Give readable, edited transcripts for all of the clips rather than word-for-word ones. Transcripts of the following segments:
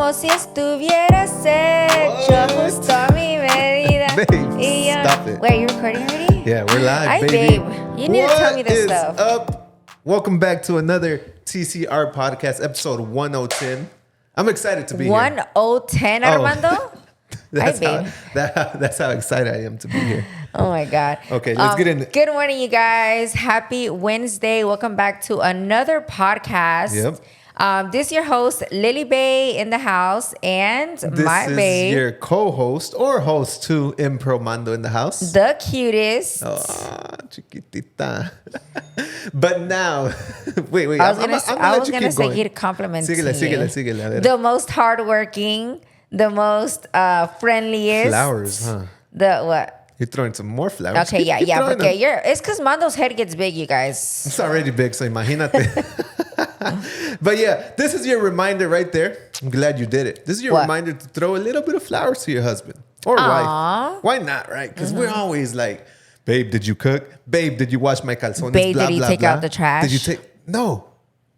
como si estuvieras hecho justo a mi medida. Babe, stop it. Wait, are you recording already? Yeah, we're live, Hi, baby. babe. You need to tell me this stuff. What is up? Welcome back to another TCR podcast, episode 1010. I'm excited to be here. 1010, Armando? That's Hi, babe. That's how excited I am to be here. Oh, my God. Okay, let's get in. Good morning, you guys. Happy Wednesday. Welcome back to another podcast. Yep. This is your host, Lily Bay in the house, and my This babe, is your co-host or host too, Impromando in the house. the cutest. Oh, chiquitita. But now, wait. I was gonna going. seguir complimenting Síguele. A ver. The most hardworking, the most friendliest. Flowers, huh? The what? You're throwing some more flowers. Okay, Keep yeah. throwing Porque them. it's because Mando's head gets big, you guys. It's already big, so imagínate. But yeah, this is your reminder right there. I'm glad you did it. This is your reminder to throw a little bit of flowers to your husband or wife. Why not, right? Because we're always like, babe, did you cook? Babe, did you wash my calzones? Babe, blah, did you blah, take blah. out the trash? Did you take... No.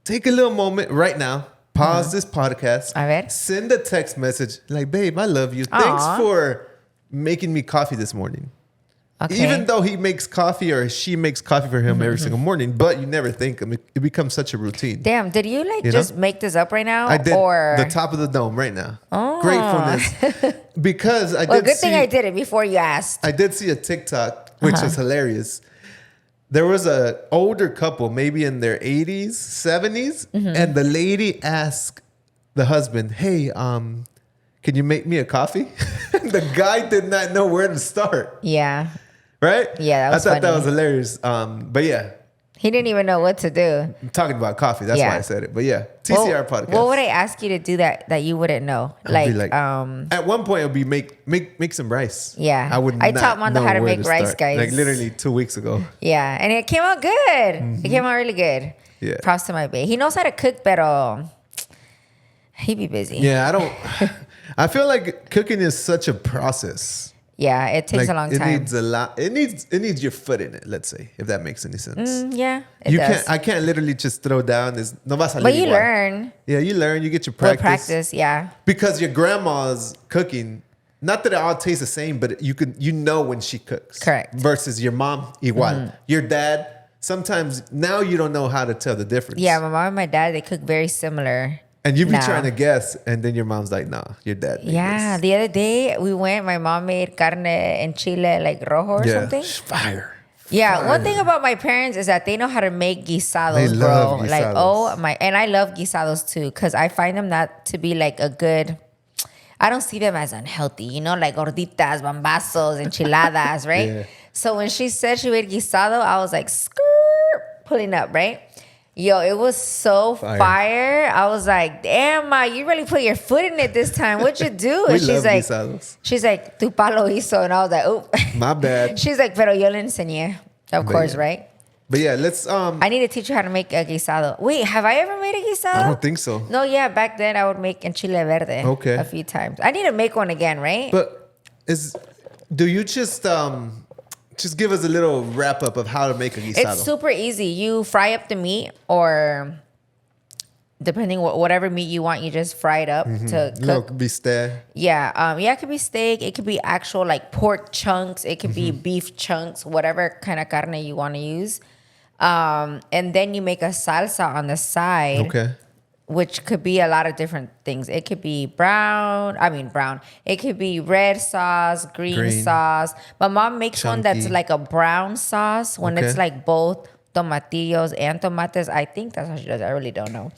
Take a little moment right now. Pause this podcast. A ver. Send a text message like, babe, I love you. Thanks for making me coffee this morning. Okay. Even though he makes coffee or she makes coffee for him every single morning, but you never think of it. It becomes such a routine. Damn, did you just make this up right now? I did or... the top of the dome right now. Oh. Gratefulness. Because I Well, did good see, thing I did it before you asked. I did see a TikTok, which is hilarious. There was an older couple, maybe in their 80s, 70s, and the lady asked the husband, hey, can you make me a coffee? The guy did not know where to start. Yeah. Right? Yeah, that was I thought that funny. was hilarious. But yeah, He didn't even know what to do. I'm talking about coffee. That's why I said it. But yeah, TCR podcast. What would I ask you to do that you wouldn't know? I'd be at one point, it would be make some rice. Yeah. I would I not taught Mondo know how to where make rice, start. guys. Like literally 2 weeks ago. Yeah, and it came out good. It came out really good. Yeah. Props to my babe. He knows how to cook, pero he be busy. Yeah, I feel like cooking is such a process. Yeah, it takes a long time. It needs a lot. It needs your foot in it. Let's say, if that makes any sense. Yeah, it does. I can't literally just throw down. No va a salir But you igual. learn. Yeah, you learn. You get your With practice. practice, yeah. Because your grandma's cooking, not that it all tastes the same, but you know when she cooks. Correct. Versus your mom, igual. Your dad, sometimes now you don't know how to tell the difference. Yeah, my mom and my dad, they cook very similar. And you be now. trying to guess, and then your mom's like, nah, your dad made Yeah, this. the other day we went, my mom made carne en chile, like rojo or something. Fire. Yeah, one thing about my parents is that they know how to make guisados, They love bro. guisados. Like, oh my, and I love guisados too, because I find them not to be like a good, I don't see them as unhealthy, like gorditas, bambazos, enchiladas, right? Yeah. So when she said she made guisado, I was like, pulling up, right? Yo, it was so fire. I was like, damn, Ma, you really put your foot in it this time. What'd you do? We And love guisados. she's like, tu palo hizo. And I was like, oh. My bad. She's like, pero yo le enseñé. Of course, yeah. right? But yeah, let's I need to teach you how to make a guisado. Wait, have I ever made a guisado? I don't think so. No, yeah, back then I would make en chile verde. Okay. A few times. I need to make one again, right? But do you just give us a little wrap up of how to make a guisado? It's super easy. You fry up the meat, or depending whatever meat you want, you just fry it up to cook. Little bistec. Yeah, it could be steak. It could be actual like pork chunks. It could be beef chunks, whatever kind of carne you want to use. And then you make a salsa on the side. Okay. Which could be a lot of different things. It could be brown. It could be red sauce, green sauce. My mom makes one that's Chunky. like a brown sauce when it's like both tomatillos and tomates. I think that's how she does it. I really don't know.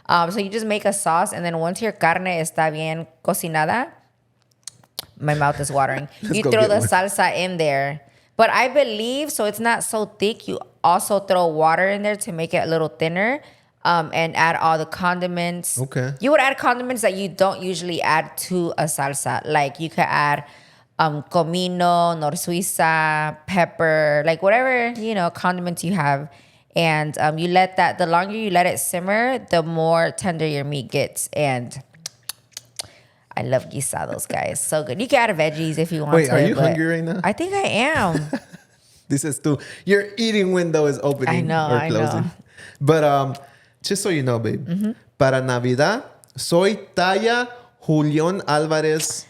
So you just make a sauce, and then once your carne está bien cocinada, my mouth is watering. You go throw get the one. salsa in there. But I believe, so it's not so thick, you also throw water in there to make it a little thinner. And add all the condiments. Okay. You would add condiments that you don't usually add to a salsa. Like you could add comino, nor suiza, pepper, like whatever, condiments you have. And you let that, the longer you let it simmer, the more tender your meat gets. And I love guisados, guys. So good. You can add veggies if you want to. Wait, are you hungry right now? I think I am. This is too. Your eating window is opening or closing. know. But just so you know, babe, para Navidad, soy talla Julion Alvarez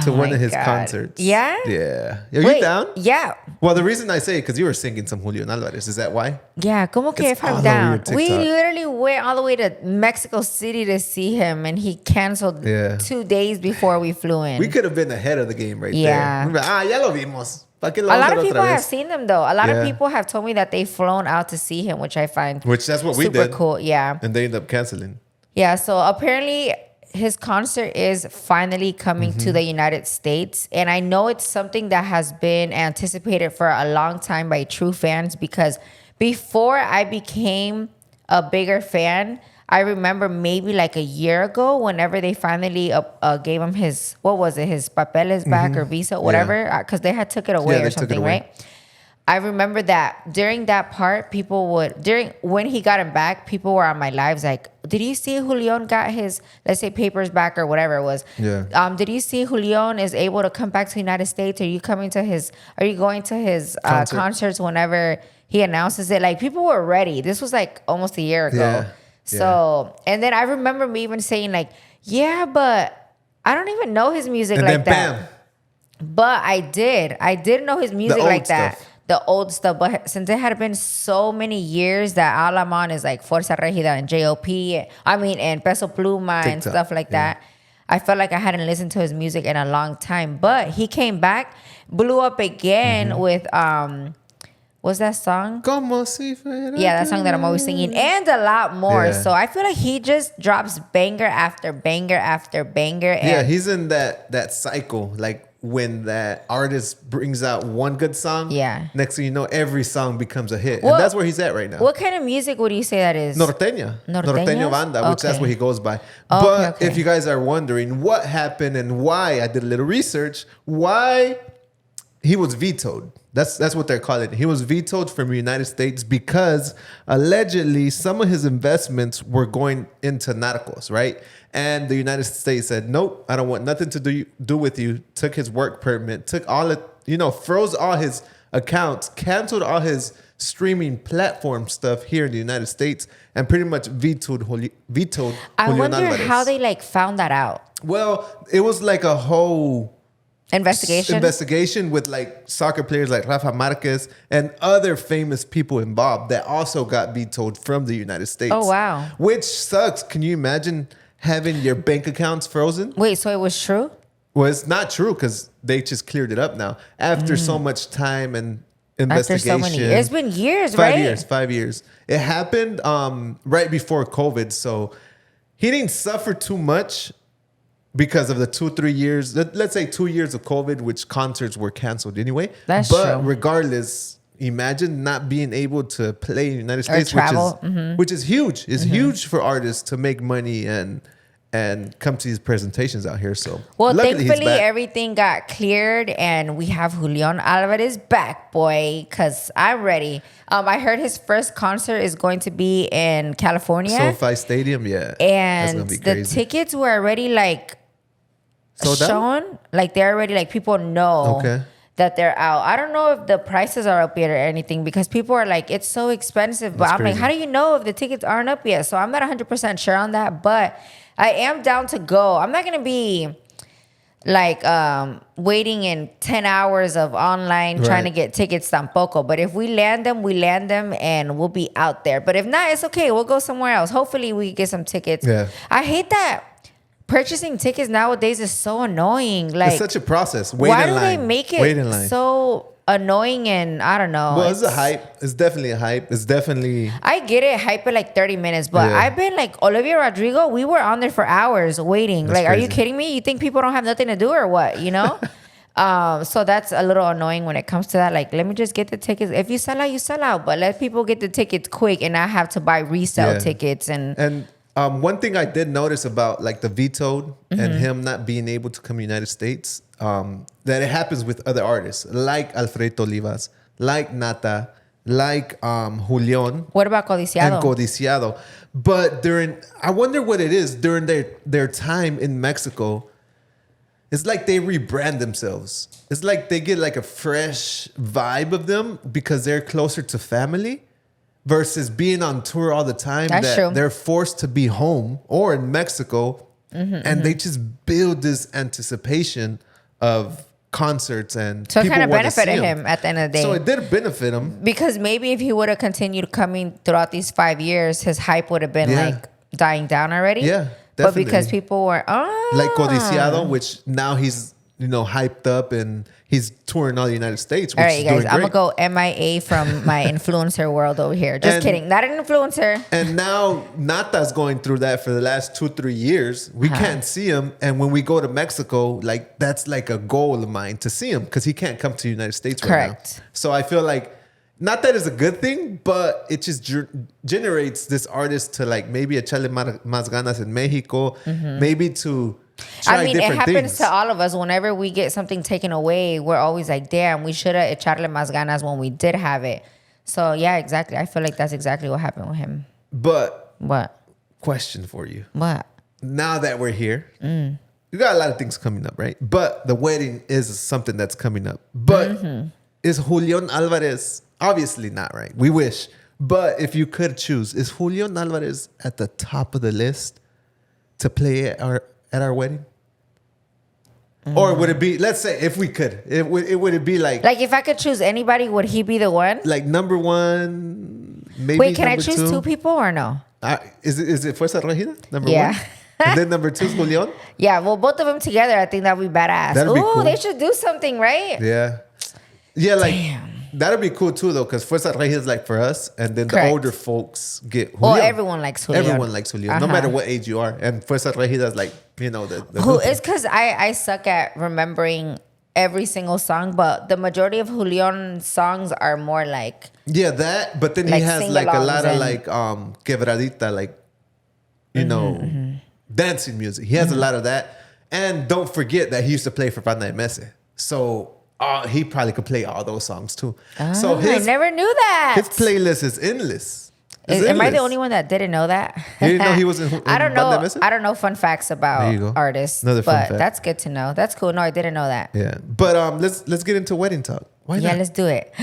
to one of his concerts. Yeah? Yeah. Are you down? Yeah. Well, the reason I say it because you were singing some Julion Alvarez. Is that why? Yeah, como que It's if I'm all down. over your We TikTok. literally went all the way to Mexico City to see him, and he canceled 2 days before we flew in. We could have been ahead of the game right Yeah. there. Ya lo vimos. ¿Pa qué lo A vamos lot a of ver people otra have vez? seen them though. A lot Yeah. of people have told me that they've flown out to see him, which I find Which that's what we super did. cool. Yeah. And they end up canceling. Yeah. So apparently his concert is finally coming to the United States. And I know it's something that has been anticipated for a long time by true fans, because before I became a bigger fan, I remember maybe like a year ago, whenever they finally gave him his, what was it, his papeles back or visa, whatever, because they had took it away or something, right? I remember that during that part, when he got him back, people were on my lives like, did you see Julion got his, let's say, papers back or whatever it was? Yeah. Did you see Julion is able to come back to the United States? Are you going to his concerts whenever he announces it? Like, people were ready. This was like almost a year ago. Yeah. So, and then I remember me even saying like, yeah, but I don't even know his music And like then that. But I did know his music old like that. stuff. The old stuff. But since it had been so many years that all I'm on is like Fuerza Regida and J.O.P., and Peso Pluma and TikTok, stuff like that, I felt like I hadn't listened to his music in a long time. But he came back, blew up again with, what's that song? Como si fuera. Yeah, that song that I'm always singing, and a lot more. Yeah. So I feel like he just drops banger after banger after banger. And Yeah, he's in that cycle. Like when that artist brings out one good song, Yeah. next thing you know, every song becomes a hit. Well, and that's where he's at right now. What kind of music would you say that is? Norteña. Norteña? Norteño banda, which that's Okay. what he goes by. Okay, But okay. if you guys are wondering what happened and why, I did a little research, why he was vetoed. That's what they're calling it. He was vetoed from the United States because allegedly some of his investments were going into narcos, right? And the United States said, nope, I don't want nothing to do with you. Took his work permit, took all it, froze all his accounts, canceled all his streaming platform stuff here in the United States, and pretty much vetoed I Julion wonder Alvarez. how they found that out. Well, it was like a whole Investigation with like soccer players like Rafa Marquez and other famous people involved that also got vetoed from the United States. Oh, wow. Which sucks. Can you imagine having your bank accounts frozen? Wait, so it was true? Well, it's not true because they just cleared it up now after so much time and After investigation. so many years. It's been years, 5 right? 5 years. It happened right before COVID, so he didn't suffer too much because of the 2-3 years, let's say 2 years of COVID, which concerts were canceled anyway. That's but true. Regardless, imagine not being able to play in the United States, travel. which is huge. It's huge for artists to make money and come to these presentations out here. So Well, luckily he's thankfully, back. everything got cleared, and we have Julion Alvarez back, boy, because I'm ready. I heard his first concert is going to be in California. SoFi Stadium, yeah. That's And gonna be the crazy. tickets were already Sold out? shown. Like, they're already, people know Okay. that they're out. I don't know if the prices are up yet or anything, because people are like, it's so expensive. But That's I'm like, crazy. how do you know if the tickets aren't up yet? So I'm not 100% sure on that, but I am down to go. I'm not going to be waiting in 10 hours of online trying to Right. get tickets tampoco. But if we land them, and we'll be out there. But if not, it's okay. We'll go somewhere else. Hopefully we get some tickets. Yeah. I hate that purchasing tickets nowadays is so annoying. Like, It's such a process. Wait why in do line. they make Wait in it line. so annoying? And I don't know. Well, it's a hype. It's definitely a hype. It's definitely I get it, hype it 30 minutes, but Yeah. I've been Olivia Rodrigo, we were on there for hours waiting. That's Are you crazy. kidding me? You think people don't have nothing to do or what, So that's a little annoying when it comes to that. Let me just get the tickets. If you sell out, you sell out, but let people get the tickets quick and not have to buy resale Yeah. tickets. And one thing I did notice about the vetoed Mm-hmm. and him not being able to come to the United States, that it happens with other artists like Alfredo Olivas, like Nata, like Julion what about Codiciado? and Codiciado. But I wonder what it is during their time in Mexico. It's like they rebrand themselves. It's like they get a fresh vibe of them because they're closer to family. Versus being on tour all the time, That's true. they're forced to be home or in Mexico and they just build this anticipation of concerts, and So it people kind of want to see benefited him at the end of the day. So it did benefit him. Because maybe if he would have continued coming throughout these 5 years, his hype would have been like dying down already. Yeah, But because people were, like Codiciado, which now he's, hyped up and he's touring all the United States. Which all right, is you guys, doing I'm great. going to go MIA from my influencer world over here. Just kidding. Not an influencer. And now Nata's going through that for the last 2-3 years. We can't see him. And when we go to Mexico, like that's like a goal of mine to see him because he can't come to the United States right now. So I feel like, not that it's a good thing, but it just generates this artist to like maybe echarle más ganas in Mexico, maybe to try it different happens things. to all of us. Whenever we get something taken away, we're always like, damn, we should have echarle más ganas when we did have it. So yeah, exactly. I feel like that's exactly what happened with him. But What? question for you. What? Now that we're here, you got a lot of things coming up, right? But the wedding is something that's coming up. But is Julion Alvarez, obviously not, right? We wish. But if you could choose, is Julion Alvarez at the top of the list to play at our wedding? Or would it be, let's say, if we could, would it be like if I could choose anybody, would he be the one? like number one, maybe Wait, can I number choose two people or no? Is it Fuerza Regida, number Yeah. one? And then number 2 is Julion? Yeah, well, both of them together, I think that'd be badass. That'd be cool. They should do something, right? Yeah. Yeah, like, Damn. that'd be cool too, though, because Fuerza Regida is like for us, and then Correct. the older folks get Julion. Well, everyone likes Julion. Everyone likes Julion, no matter what age you are. And Fuerza Regida is like, the Who is because I suck at remembering every single song, but the majority of Julion's songs are more like yeah, that. But then he like has like a sing-alongs lot of and- like quebradita, like dancing music. He has a lot of that. And don't forget that he used to play for Panda de Mese. So he probably could play all those songs too. So I never knew that. his playlist is endless. It's Am I the endless. only one that didn't know that? You didn't know he was in I don't Banda know. Mesa? I don't know fun facts There you about go. artists, Another fun but fact. that's good to know. That's cool. No, I didn't know that. Yeah, but let's get into wedding talk. Why Yeah, not? let's do it.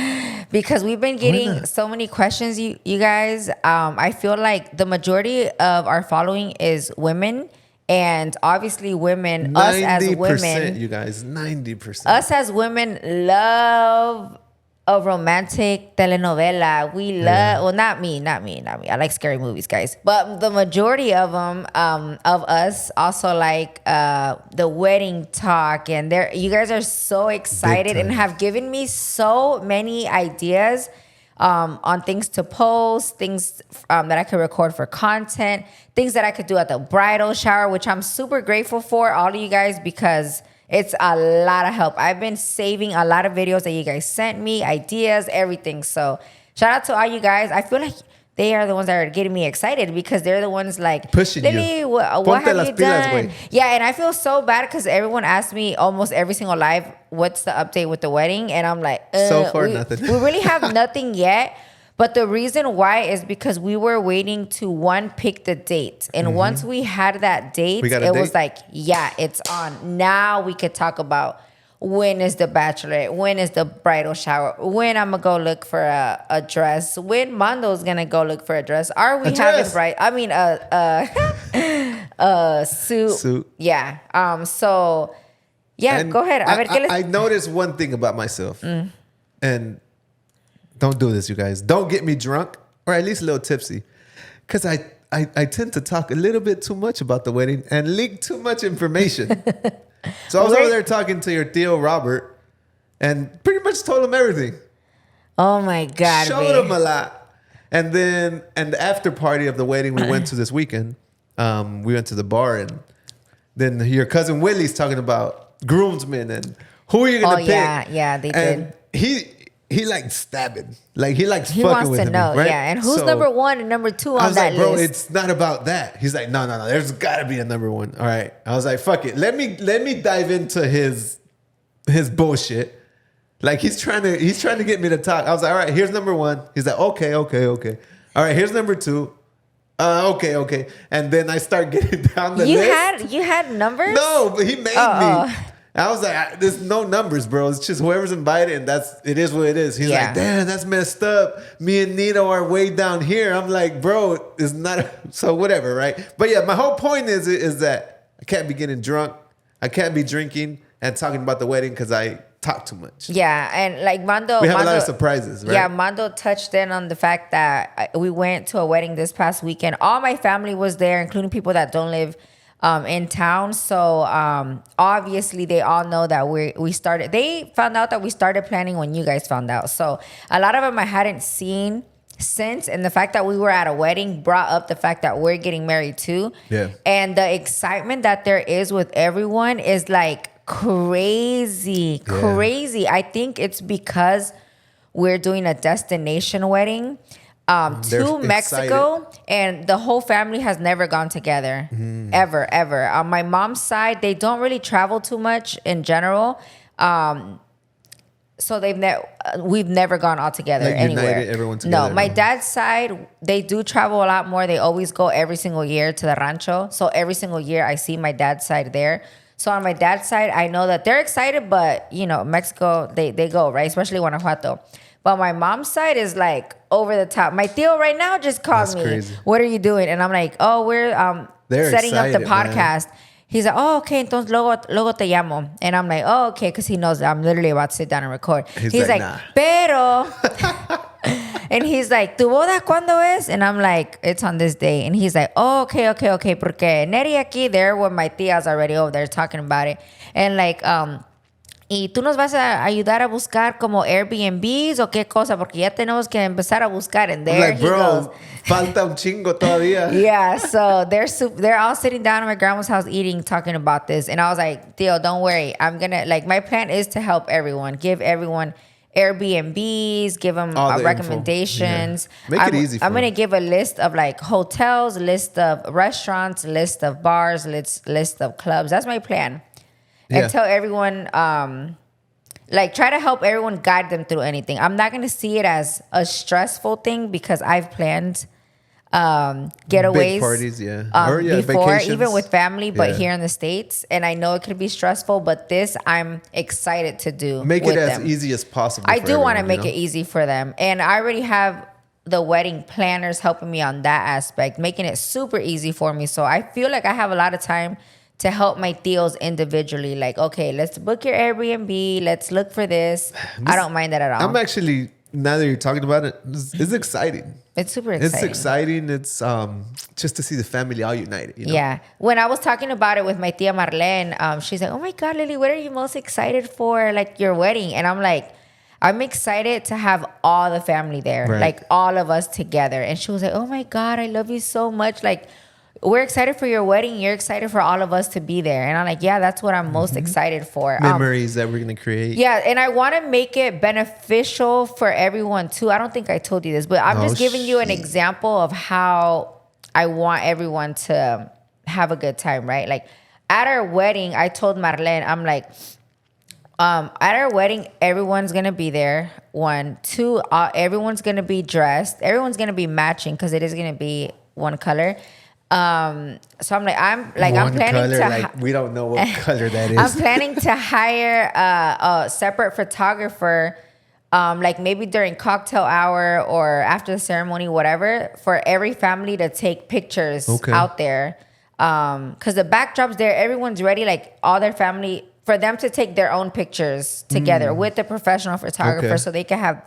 Because we've been getting not? so many questions, you guys. I feel like the majority of our following is women. And obviously women, us as 90%, women, you guys, 90%. us as women love a romantic telenovela. We love, well, not me. I like scary movies, guys. But the majority of them, of us, also like the wedding talk. And you guys are so excited and have given me so many ideas on things to post, things that I could record for content, things that I could do at the bridal shower, which I'm super grateful for all of you guys because it's a lot of help. I've been saving a lot of videos that you guys sent me, ideas, everything. So shout out to all you guys. I feel like they are the ones that are getting me excited because they're the ones like pushing Lily, you. What Ponte have las you pilas, done? güey. Yeah, and I feel so bad because everyone asks me almost every single live, what's the update with the wedding? And I'm like, So far, nothing. We really have nothing yet. But the reason why is because we were waiting to pick the date. And once we had that date, it was like, yeah, it's on. Now we could talk about when is the bachelorette, when is the bridal shower, when I'm going to go look for a dress, when Mondo's going to go look for a dress. Are we having a suit? Yeah. So, yeah, And go ahead. I noticed one thing about myself. And don't do this, you guys. Don't get me drunk or at least a little tipsy. Because I tend to talk a little bit too much about the wedding and leak too much information. So I was over there talking to your Theo Robert and pretty much told him everything. Oh my God. Showed him a lot. And then, and the after party of the wedding we went to this weekend, we went to the bar and then your cousin Willie's talking about groomsmen and who are you going to pick? Yeah, they and did. He likes stabbing. Like he likes He fucking wants with to me, know, right? yeah. And who's So, number 1 and number 2 I on was that like, bro, list? it's not about that. He's like, no, there's gotta be a number 1. All right. I was like, fuck it. Let me dive into his bullshit. Like he's trying to get me to talk. I was like, all right, here's number 1. He's like, okay. All right, here's number 2. Okay. And then I start getting down the list. You had numbers? No, but he made me. I was like, there's no numbers, bro. It's just whoever's invited, and it is what it is. He's like, damn, that's messed up. Me and Nito are way down here. I'm like, bro, it's not so whatever, right? But yeah, my whole point is that I can't be getting drunk. I can't be drinking and talking about the wedding because I talk too much. Yeah, and like Mando, We have a lot of surprises, right? Yeah, Mando touched in on the fact that we went to a wedding this past weekend. All my family was there, including people that don't live in town. So obviously, they all know that we started. They found out that we started planning when you guys found out. So a lot of them I hadn't seen since, and the fact that we were at a wedding brought up the fact that we're getting married too. Yeah. And the excitement that there is with everyone is like crazy. I think it's because we're doing a destination wedding to Mexico, and the whole family has never gone together ever. On my mom's side, they don't really travel too much in general. So we've never gone all together like anywhere. United, everyone together. No, my dad's side, they do travel a lot more. They always go every single year to the rancho. So every single year I see my dad's side there. So on my dad's side, I know that they're excited, but Mexico, they go, right? Especially Guanajuato. But my mom's side is like over the top. My tío right now just called me. Crazy. What are you doing? And I'm like, oh, we're setting up the podcast. Man. He's like, oh, okay, entonces luego te llamo. And I'm like, oh, okay, because he knows that I'm literally about to sit down and record. He's like, nah. Pero. And he's like, ¿tu boda cuándo es? And I'm like, it's on this day. And he's like, oh, okay. Porque Neri aquí, there were my tías already over there talking about it. And like, ¿y tú nos vas a ayudar a buscar como Airbnbs o qué cosa? Porque ya tenemos que empezar a buscar. And there like, he goes. Falta un chingo todavía. Yeah, so they're all sitting down at my grandma's house eating, talking about this. And I was like, Theo, don't worry. I'm going to, like, my plan is to help everyone. Give everyone Airbnbs, give them recommendations. Yeah. Make it easy for I'm going to give a list of, like, hotels, list of restaurants, list of bars, list of clubs. That's my plan. And tell everyone, try to help everyone, guide them through anything. I'm not going to see it as a stressful thing because I've planned getaways. Big parties, before, vacations. even with family, but here in the States. And I know it could be stressful, but this I'm excited to do. Make it as easy as possible. I do want to make it easy for them. And I already have the wedding planners helping me on that aspect, making it super easy for me. So I feel like I have a lot of time to help my tíos individually. Like, okay, let's book your Airbnb. Let's look for this. I don't mind that at all. I'm actually, now that you're talking about it, it's exciting. It's super exciting. It's exciting. It's just to see the family all united. Yeah. When I was talking about it with my tía Marlene, she's like, oh my God, Lily, what are you most excited for? Like your wedding. And I'm like, I'm excited to have all the family there. Right. Like all of us together. And she was like, oh my God, I love you so much. Like, we're excited for your wedding. You're excited for all of us to be there. And I'm like, yeah, that's what I'm most excited for. Memories that we're going to create. Yeah, and I want to make it beneficial for everyone too. I don't think I told you this, but I'm just giving you an example of how I want everyone to have a good time, right? Like at our wedding, I told Marlene, I'm like, at our wedding, everyone's going to be there. 1, 2, everyone's going to be dressed. Everyone's going to be matching because it is going to be one color. So I'm planning color, to we don't know what color that is. I'm planning to hire a separate photographer, like maybe during cocktail hour or after the ceremony, whatever, for every family to take pictures out there. Because the backdrops there, everyone's ready, like all their family, for them to take their own pictures together with the professional photographer, so they can have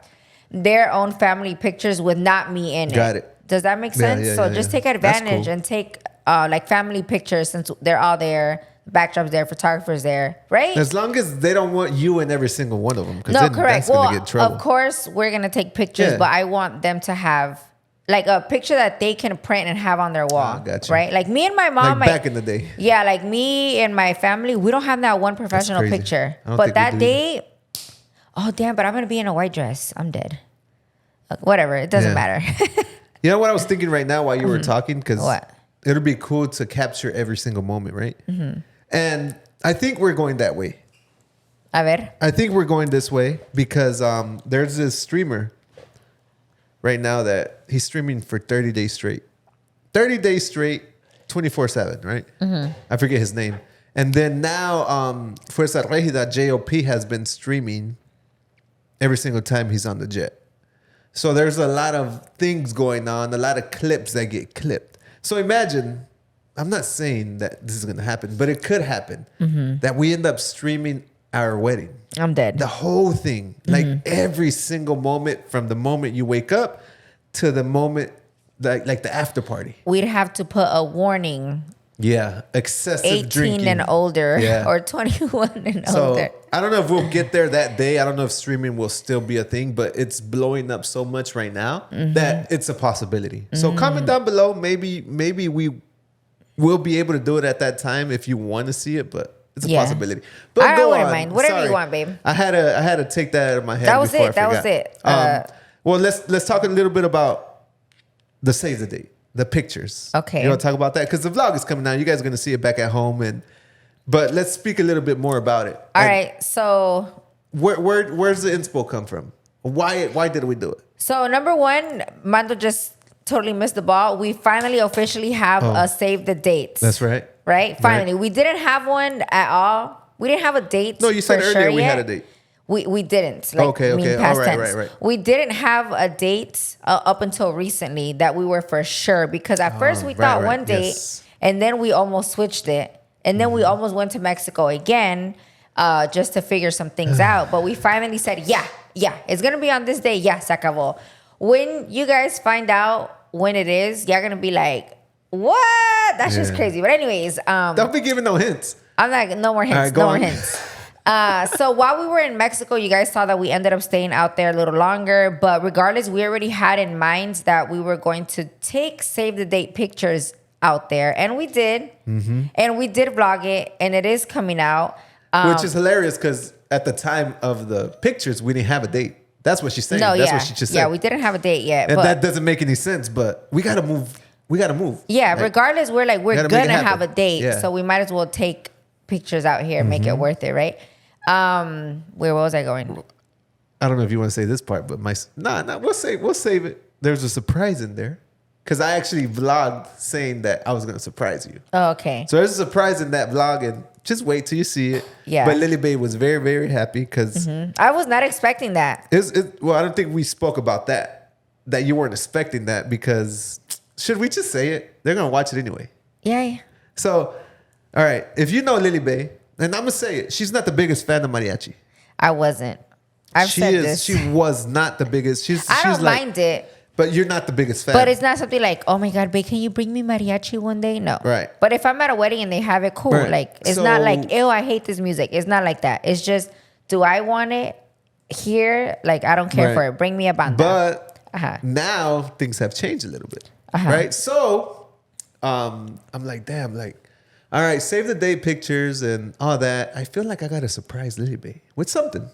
their own family pictures with not me in it. Got it. Does that make sense? So just take advantage and take like family pictures since they're all there, backdrops there, photographers there, right? As long as they don't want you in every single one of them. No, correct. That's gonna get in trouble. Of course, we're going to take pictures, but I want them to have like a picture that they can print and have on their wall. Gotcha. Right? Like me and my mom. Like back in the day. Yeah, like me and my family, we don't have that one professional picture. But that day, oh, damn, but I'm going to be in a white dress. I'm dead. Whatever. It doesn't matter. You know what I was thinking right now while you were talking? Because it'll be cool to capture every single moment, right? Mm-hmm. And I think we're going that way. A ver. I think we're going this way because there's this streamer right now that he's streaming for 30 days straight. 30 days straight, 24/7, right? Mm-hmm. I forget his name. And then now Fuerza Regida, JOP, has been streaming every single time he's on the jet. So there's a lot of things going on, a lot of clips that get clipped. So imagine I'm not saying that this is going to happen, but it could happen Mm-hmm. that we end up streaming our wedding. I'm dead. The whole thing, like every single moment from the moment you wake up to the moment, like the after party. We'd have to put a warning: Yeah, excessive 18 drinking and older, Yeah. or 21 and So older. I don't know if we'll get there that day. I don't know if streaming will still be a thing, but it's blowing up so much right now that it's a possibility. So comment down below. Maybe we will be able to do it at that time if you want to see it, but it's a Yeah. possibility. But I go wouldn't on. mind. Whatever Sorry. you want, babe. I had to take that out of my head. That was before it. I That was forgot. it. Well, let's talk a little bit about the save the date, the pictures. Okay. You want to talk about that because the vlog is coming out. You guys are gonna see it back at home, but let's speak a little bit more about it. All right. So Where's the inspo come from? Why did we do it? So number one, Mando just totally missed the ball. We finally officially have a save the dates. That's right. Right? Finally. We didn't have one at all. We didn't have a date. No, you said for earlier sure we yet. had a date. We didn't. Like, Okay. Past All right, tense. right. We didn't have a date up until recently that we were for sure, because at first we thought one date, yes. and then we almost switched it, and then we almost went to Mexico again, just to figure some things out. But we finally said, yeah, it's gonna be on this day. Yeah, se acabó. When you guys find out when it is, you're gonna be like, what? That's just Yeah. crazy. But anyways, Don't be giving no hints. I'm like, no more hints. All right, go No more on. hints. So while we were in Mexico, you guys saw that we ended up staying out there a little longer. But regardless, we already had in mind that we were going to take save the date pictures out there. And we did. And we did vlog it. And it is coming out. Which is hilarious because at the time of the pictures, we didn't have a date. That's what she's saying. No, That's yeah. what she just said. Yeah, we didn't have a date yet. And but that doesn't make any sense, but we gotta move. yeah, Like, regardless, we're gotta make it gonna have happen. a date. Yeah. So we might as well take pictures out here and make it worth it, right? Where was I going? I don't know if you want to say this part, but we'll save it. There's a surprise in there. Because I actually vlogged saying that I was gonna surprise you. Oh, okay. So there's a surprise in that vlog, and just wait till you see it. Yeah. But Lily Bae was very, very happy because I was not expecting that. well, I don't think we spoke about that you weren't expecting that, because should we just say it? They're gonna watch it anyway. Yeah. So, all right, if you know Lily Bae, and I'm gonna say it, she's not the biggest fan of mariachi. I wasn't. I've said this. She was not the biggest. I don't mind it, but you're not the biggest fan. but it's not something like, oh my God, babe, can you bring me mariachi one day? No. Right. But if I'm at a wedding and they have it, cool. Right. Like, it's So- not like, ew, I hate this music. It's not like that. It's just, do I want it here? Like, I don't care Right. for it. Bring me a banda. But Uh-huh. now things have changed a little bit, right? So I'm like, damn, like, all right, save the date pictures and all that. I feel like I got to surprise Lily Bae with something.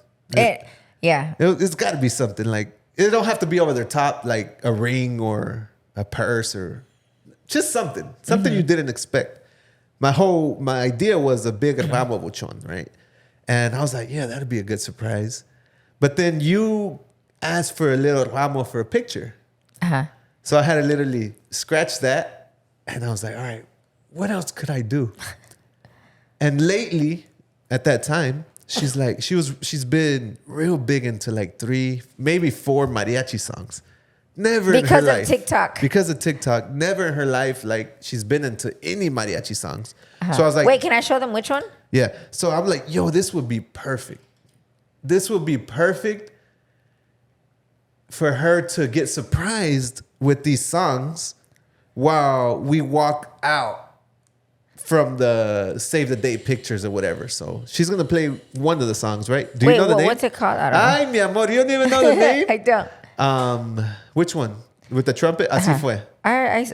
Yeah. It's got to be something like, it don't have to be over their top, like a ring or a purse or just something you didn't expect. My idea was a big ramo buchon, right? And I was like, yeah, that'd be a good surprise. But then you asked for a little ramo for a picture. Uh-huh. So I had to literally scratch that. And I was like, all right, what else could I do? And lately, at that time, she's been real big into like 3, maybe 4 mariachi songs. Never in her Because of life. TikTok. Because of TikTok. Never in her life, like, she's been into any mariachi songs. So I was like, Wait, can I show them which one? yeah. So I'm like, yo, this would be perfect. This would be perfect for her to get surprised with these songs while we walk out from the save the date pictures or whatever. So she's gonna play one of the songs, right? Do you know the name? What's it called? I don't know. Ay, mi amor, you don't even know the name? I don't. Which one? With the trumpet? Así fue. I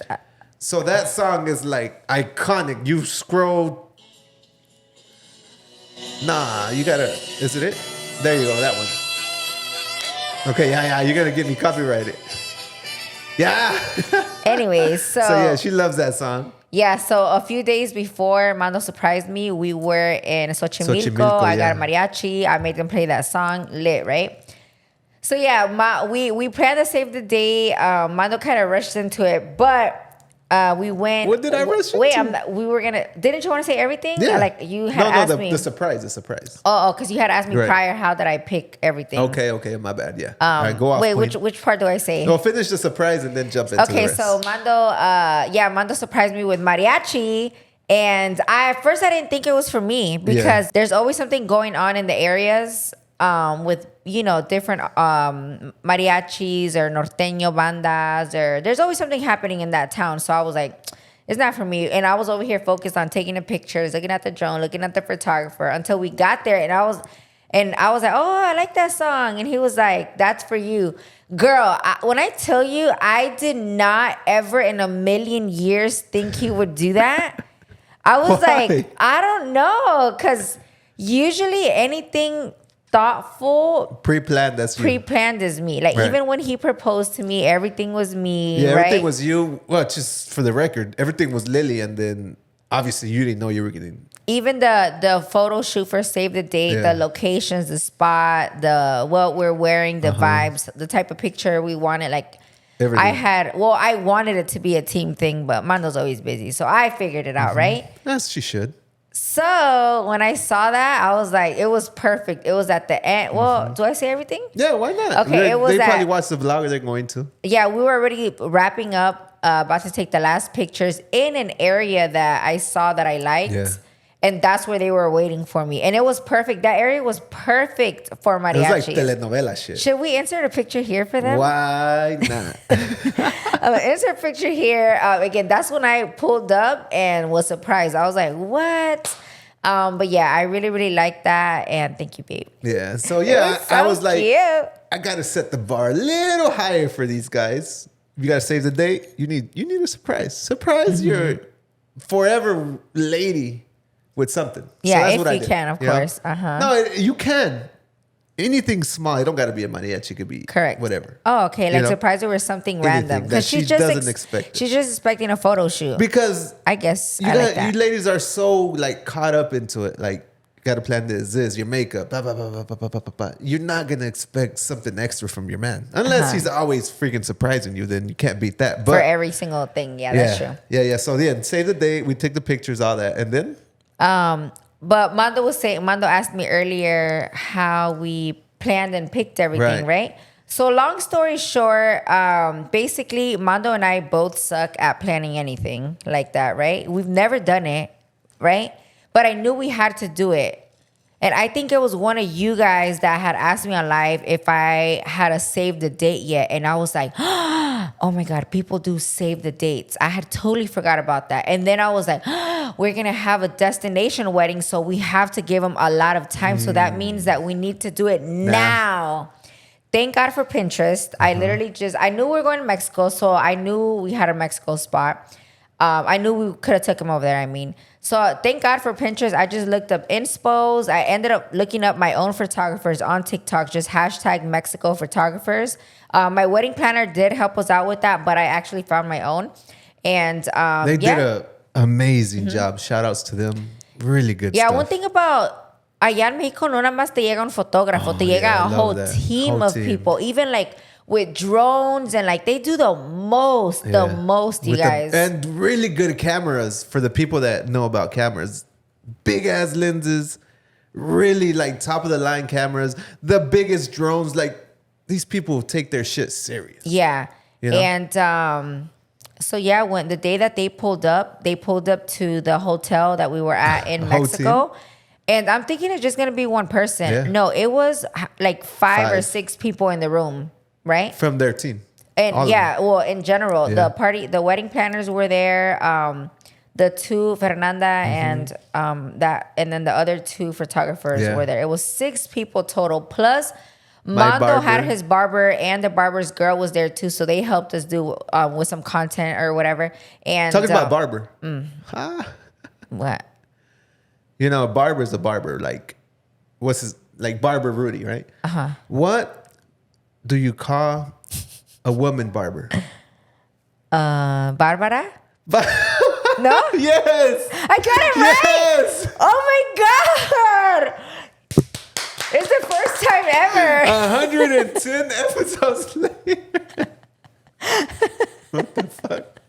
So that song is like iconic. You scroll. Nah, you gotta. Is it it? There you go. That one. Okay, yeah. You're gonna get me copyrighted. Yeah. Anyways, So yeah, she loves that song. Yeah, so a few days before Mando surprised me, we were in Xochimilco. Xochimilco, I got a yeah. mariachi. I made them play that song, lit, right? So yeah, we planned to save the day. Mando kind of rushed into it, but We went. What did I rush Wait, into? we were gonna. Didn't you want to say everything? Yeah. Like you had asked me. The surprise. Oh, because you had asked me Right. prior. How did I pick everything? Okay, my bad. Yeah. All right, go off. Wait, queen. which part do I say? No, finish the surprise and then jump into the Okay, rest. so Mando surprised me with mariachi. And I didn't think it was for me because there's always something going on in the areas with, different mariachis or norteño bandas, or there's always something happening in that town. So I was like, it's not for me. And I was over here focused on taking the pictures, looking at the drone, looking at the photographer until we got there. And I was like, oh, I like that song. And he was like, that's for you. Girl, when I tell you, I did not ever in a million years think he would do that. I was like, I don't know. Because usually anything thoughtful, pre-planned, that's you. Pre-planned is me. Like, even when he proposed to me, everything was me. Yeah, right? everything was you. Well, just for the record, everything was Lily. And then obviously you didn't know you were getting... Even the photo shoot for Save the Date, the locations, the spot, what we're wearing, the vibes, the type of picture we wanted. Like, everything. I wanted it to be a team thing, but Mando's always busy. So I figured it out, right? Yes, she should. So when I saw that, I was like, it was perfect. It was at the end. Well, do I say everything? Yeah, why not? Okay, They probably watched the vlog, or they're going to. Yeah, we were already wrapping up, about to take the last pictures in an area that I saw that I liked. Yeah. And that's where they were waiting for me. And it was perfect. That area was perfect for mariachi. It was like telenovela shit. Should we insert a picture here for them? Why not? Insert a picture here. Again, that's when I pulled up and was surprised. I was like, what? But yeah, I really, really like that. And thank you, babe. Yeah. So yeah, I was like, cute. I got to set the bar a little higher for these guys. If you got to save the date, you need a surprise. Surprise your forever lady with something. Yeah, so that's if what I you did, can, of course. Uh-huh. No, you can. Anything small. It don't got to be a mariachi. It could be correct. Whatever. Oh, okay. Like surprise her with something random because she doesn't expect it. She's just expecting a photo shoot. Because I guess you ladies are so like caught up into it. Like, you got to plan this, your makeup, blah, blah, blah, blah, blah, blah, blah, blah. You're not gonna expect something extra from your man unless he's always freaking surprising you. Then you can't beat that. But for every single thing, that's true. Yeah. So then, save the date. We take the pictures, all that, and then. But Mando asked me earlier how we planned and picked everything, right? So long story short, basically Mando and I both suck at planning anything like that, right? We've never done it, right? But I knew we had to do it. And I think it was one of you guys that had asked me on live if I had a save the date yet. And I was like, oh my God, people do save the dates. I had totally forgot about that. And then I was like, we're going to have a destination wedding. So we have to give them a lot of time. So that means that we need to do it now. Thank God for Pinterest. I literally I knew we were going to Mexico. So I knew we had a Mexico spot. I knew we could have took him over there, I mean. So thank God for Pinterest. I just looked up inspos. I ended up looking up my own photographers on TikTok, just hashtag Mexico photographers. My wedding planner did help us out with that, but I actually found my own. And they did an amazing job. Shout outs to them. Really good stuff. Yeah, one thing about allá en Mexico, no nada más te llega un fotógrafo, te llega a whole team of people. Even like with drones and like they do the most, you guys. And really good cameras for the people that know about cameras. Big ass lenses, really like top of the line cameras, the biggest drones. Like these people take their shit serious. Yeah. You know? And so yeah, when the day that they pulled up to the hotel that we were at in Mexico. And I'm thinking it's just gonna be one person. Yeah. No, it was like five or six people in the room. Right? From their team. And well, in general, the wedding planners were there. The two, Fernanda and and then the other two photographers were there. It was 6 people total. Plus, Mando had his barber and the barber's girl was there too. So they helped us do with some content or whatever. And talking about barber. What? You know, a barber's a barber. Like, what's his, like Barber Rudy, right? What do you call a woman barber? Barbara? No? Yes. I got it right. Yes. Oh my God. It's the first time ever. 110 episodes later. What the fuck?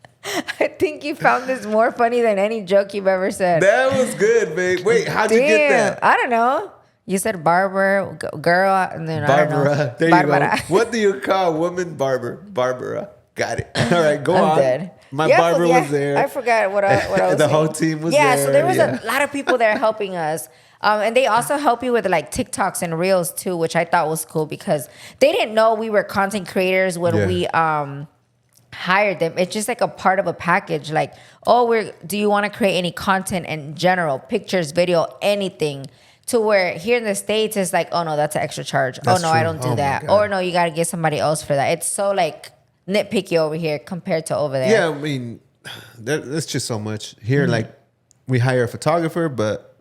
I think found this more funny than any joke you've ever said. That was good, babe. Wait, how'd you get that? I don't know. You said barber, girl, and then Barbara. I don't know. There Barbara. you go. What do you call a woman barber? Barbara. Got it. All right, go I'm on. dead. My barber was there. I forgot what I was The saying. whole team was yeah, there. so there was a lot of people there helping us. And they also help you with like TikToks and Reels too, which I thought was cool because they didn't know we were content creators when we hired them. It's just like a part of a package. Like, do you want to create any content in general, pictures, video, anything? To where here in the States, it's like, oh no, that's an extra charge. That's I don't do true. that. Oh my God. Or no, you got to get somebody else for that. It's so like nitpicky over here compared to over there. Yeah, I mean, there's just so much. Here, like, we hire a photographer, but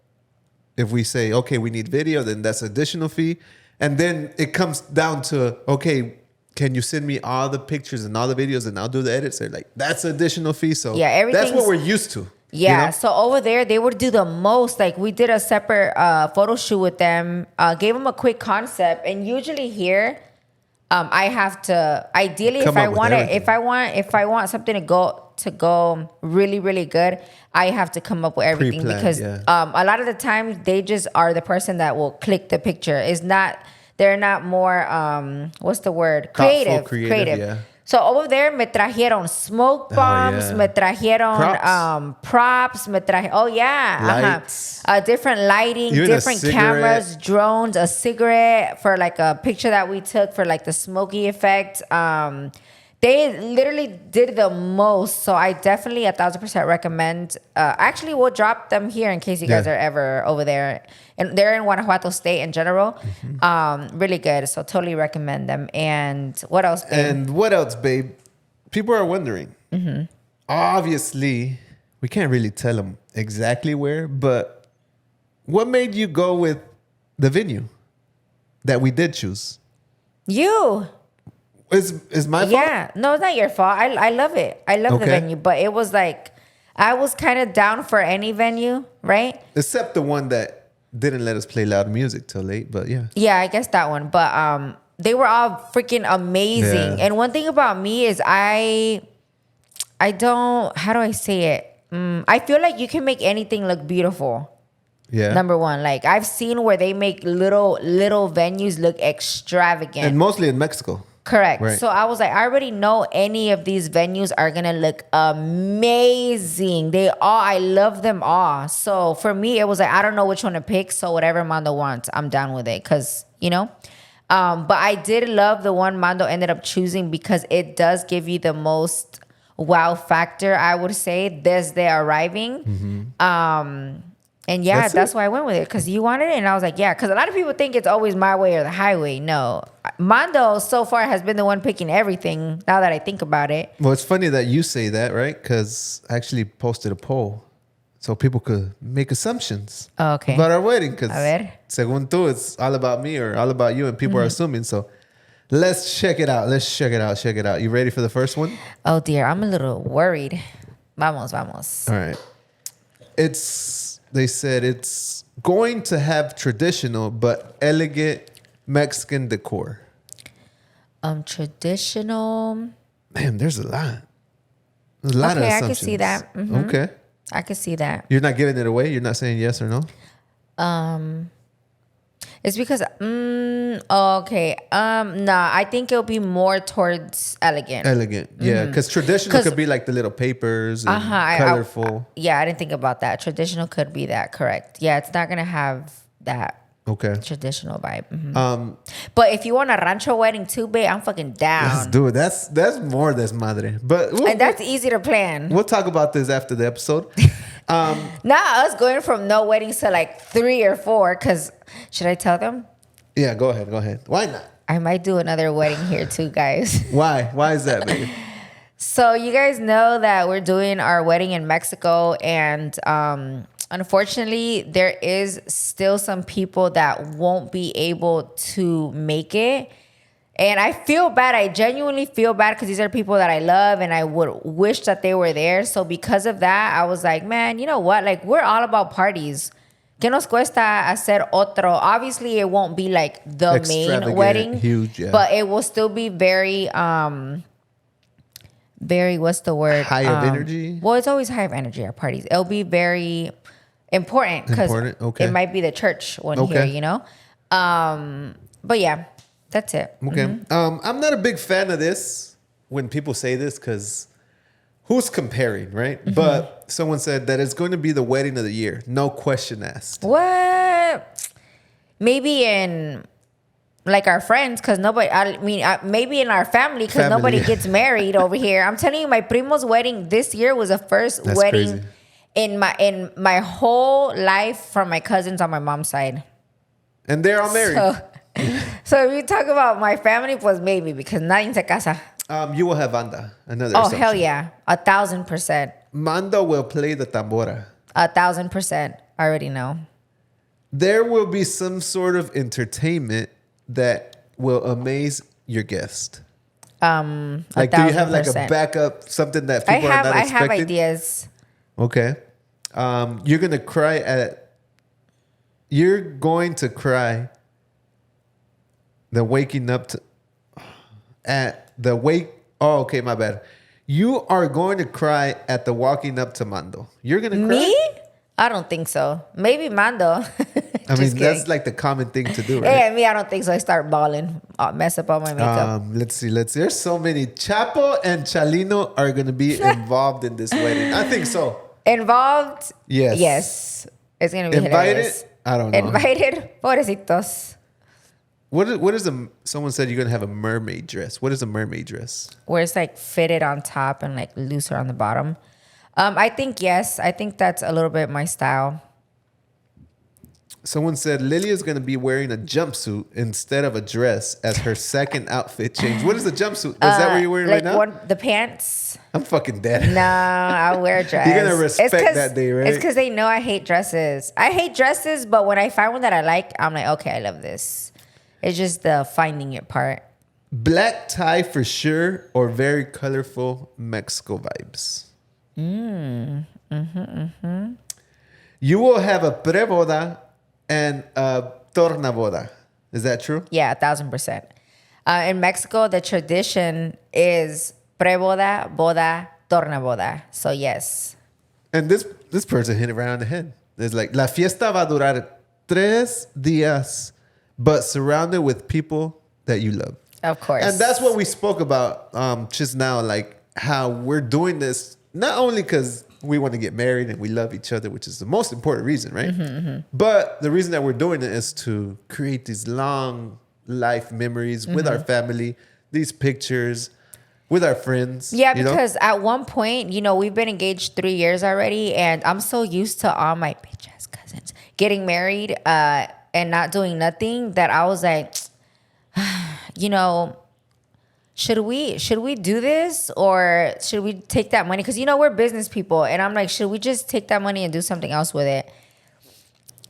if we say, okay, we need video, then that's additional fee. And then it comes down to, okay, can you send me all the pictures and all the videos and I'll do the edits? They're like, that's additional fee. So yeah, that's what we're used to. Yeah, you know? so over there, they would do the most. Like, we did a separate photo shoot with them, gave them a quick concept. And usually here, I have to, ideally, if I want something to go really, really good, I have to come up with everything. Pre-planned, Because a lot of the times, they just are the person that will click the picture. They're not more, what's the word? Thoughtful, Creative. yeah. So over there, me trajeron smoke bombs, me trajeron props, Lights. Different lighting, Even different cameras, drones, a cigarette for like a picture that we took for like the smoky effect. They literally did the most. So I definitely 1,000% recommend. Actually, we'll drop them here in case you guys are ever over there. And they're in Guanajuato State in general. Really good. So totally recommend them. And what else, babe? People are wondering. Obviously, we can't really tell them exactly where, but what made you go with the venue that we did choose? You. Is my fault? Yeah. No, it's not your fault. I love it. I love the venue. But it was like, I was kind of down for any venue, right? Except the one that didn't let us play loud music till late, but yeah. Yeah, I guess that one. But they were all freaking amazing. Yeah. And one thing about me is I don't, how do I say it? I feel like you can make anything look beautiful. Yeah. Number one, like I've seen where they make little venues look extravagant. And mostly in Mexico. Correct. Right. So I was like, I already know any of these venues are gonna look amazing. I love them all. So for me, it was like, I don't know which one to pick. So whatever Mando wants, I'm down with it. Cause but I did love the one Mando ended up choosing because it does give you the most wow factor, I would say, desde arriving. And yeah, that's why I went with it, because you wanted it. And I was like, yeah, because a lot of people think it's always my way or the highway. No. Mando so far has been the one picking everything, now that I think about it. Well, it's funny that you say that, right? Because I actually posted a poll so people could make assumptions about our wedding. Because según tú, it's all about me or all about you, and people are assuming. So let's check it out. Check it out. You ready for the first one? Oh, dear. I'm a little worried. Vamos. All right. They said it's going to have traditional but elegant Mexican decor. Traditional. Man, there's a lot. There's a lot of assumptions. I can see that. Okay. I can see that. You're not giving it away? You're not saying yes or no? It's because, okay. Nah, I think it'll be more towards elegant. Yeah. Because traditional could be like the little papers and colorful. I didn't think about that. Traditional could be that, correct. Yeah, it's not going to have that traditional vibe. But if you want a rancho wedding too, babe, I'm fucking down. Let's do it. That's more desmadre. But and that's easy to plan. We'll talk about this after the episode. Now us going from no weddings to like 3 or 4, because should I tell them? Yeah, go ahead. Why not? I might do another wedding here too, guys. Why is that, baby? So you guys know that we're doing our wedding in Mexico, and unfortunately there is still some people that won't be able to make it. And I feel bad. I genuinely feel bad, because these are people that I love and I would wish that they were there. So because of that, I was like, man, you know what? Like, we're all about parties. ¿Qué nos cuesta hacer otro? Obviously, it won't be like the main wedding. Huge, yeah. But it will still be very, very, what's the word? High of energy? Well, it's always high of energy at parties. It'll be very important because Okay. it might be the church one here, you know? But yeah, that's it. Okay. I'm not a big fan of this when people say this because who's comparing, right? But someone said that it's going to be the wedding of the year. No question asked. What? Maybe in like our friends, because nobody, I mean, maybe in our family, because nobody gets married over here. I'm telling you, my primo's wedding this year was the first wedding crazy. in my whole life from my cousins on my mom's side. And they're all married. So if you talk about my family, pues maybe, because nadie se casa. You will have banda. Another Oh, assumption. hell yeah. 1,000%. Mando will play the tambora. 1,000%. I already know. There will be some sort of entertainment that will amaze your guest. Like, do you have like a backup, something that people are not expecting? I have ideas. Okay. You're going to cry the waking up to at the wake. Oh, okay, my bad. You are going to cry at the walking up to Mando. You're going to cry? Me? I don't think so. Maybe Mando. I mean, that's like the common thing to do, right? Yeah, me, I don't think so. I start bawling, mess up all my makeup. Let's see. There's so many. Chapo and Chalino are going to be involved in this wedding. I think so. Involved? Yes. Yes. It's going to be Invited? hilarious. I don't know. Invited? Pobrecitos. What is someone said you're going to have a mermaid dress. What is a mermaid dress? Where it's like fitted on top and like looser on the bottom. I think yes. I think that's a little bit my style. Someone said Lilia is going to be wearing a jumpsuit instead of a dress as her second outfit change. What is the jumpsuit? Is that what you're wearing right now? The pants. I'm fucking dead. No, I'll wear a dress. You're going to respect that day, right? It's because they know I hate dresses. I hate dresses, but when I find one that I like, I'm like, okay, I love this. It's just the finding it part. Black tie for sure or very colorful Mexico vibes? You will have a pre-boda and a tornaboda. Is that true? Yeah, 1,000%. In Mexico, the tradition is pre-boda, boda, tornaboda. So yes. And this person hit it right on the head. It's like, la fiesta va a durar 3 días, but surrounded with people that you love. Of course. And that's what we spoke about just now, like how we're doing this, not only because we want to get married and we love each other, which is the most important reason, right? But the reason that we're doing it is to create these long life memories with our family, these pictures with our friends. Yeah, because at one point, we've been engaged 3 years already, and I'm so used to all my bitch ass cousins getting married and not doing nothing that I was like, should we do this or should we take that money? Because, we're business people. And I'm like, should we just take that money and do something else with it?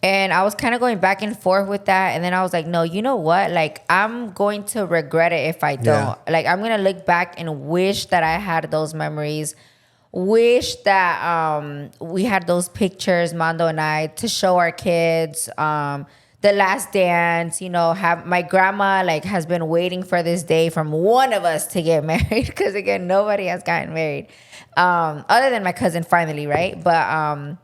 And I was kind of going back and forth with that. And then I was like, no, you know what? Like, I'm going to regret it if I don't. Yeah. Like, I'm going to look back and wish that I had those memories. Wish that we had those pictures, Mando and I, to show our kids. The last dance, have my grandma has been waiting for this day from one of us to get married because again, nobody has gotten married, other than my cousin finally, right? But